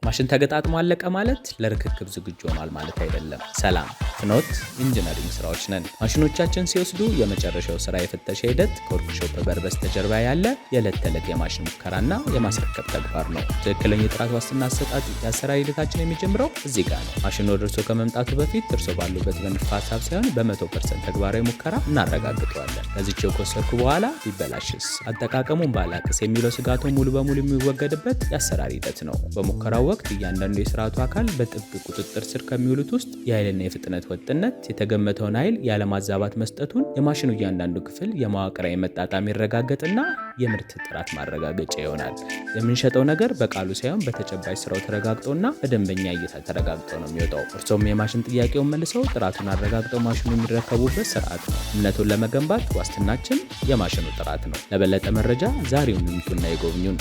ማሽን ተገጣጥሞ አለቀ ማለት ለርክክብ ዝግጁ ሆኗል ማለት አይደለም። ሰላም፣ ፍኖት ኢንጂነሪንግ ስራዎች ነን። ማሽኖቻችን ሲወስዱ የመጨረሻው ስራ የፍተሻ ሂደት ከወርክሾፕ በር በስተጀርባ ያለ የዕለት ተዕለት የማሽን ሙከራና የማስረከብ ተግባር ነው። ትክክለኛ የጥራት ዋስትና አሰጣጥ የአሰራር ሂደታችን የሚጀምረው እዚህ ጋር ነው። ማሽኑ ወደ እርሶ ከመምጣቱ በፊት እርሶ ባሉበት በንድፈ ሀሳብ ሳይሆን በ100% ተግባራዊ ሙከራ እናረጋግጠዋለን። ከዚህው ከወሰድኩ በኋላ ቢበላሽስ፣ አጠቃቀሙን ባላቅስ የሚለው ስጋቱ ሙሉ በሙሉ የሚወገድበት የአሰራር ሂደት ነው። በሙከራው ወቅት እያንዳንዱ የስርዓቱ አካል በጥብቅ ቁጥጥር ስር ከሚውሉት ውስጥ የኃይልና የፍጥነት ወጥነት፣ የተገመተውን ኃይል ያለማዛባት መስጠቱን፣ የማሽኑ እያንዳንዱ ክፍል የመዋቅራዊ መጣጣም ይረጋገጥና የምርት ጥራት ማረጋገጫ ይሆናል። የምንሸጠው ነገር በቃሉ ሳይሆን በተጨባጭ ስራው ተረጋግጦና በደንበኛ እይታ ተረጋግጦ ነው የሚወጣው። እርሶም የማሽን ጥያቄውን መልሰው ጥራቱን አረጋግጠው ማሽኑ የሚረከቡበት ስርዓት ነው። እምነቱን ለመገንባት ዋስትናችን የማሽኑ ጥራት ነው። ለበለጠ መረጃ ዛሬውን ይምጡና ይጎብኙን።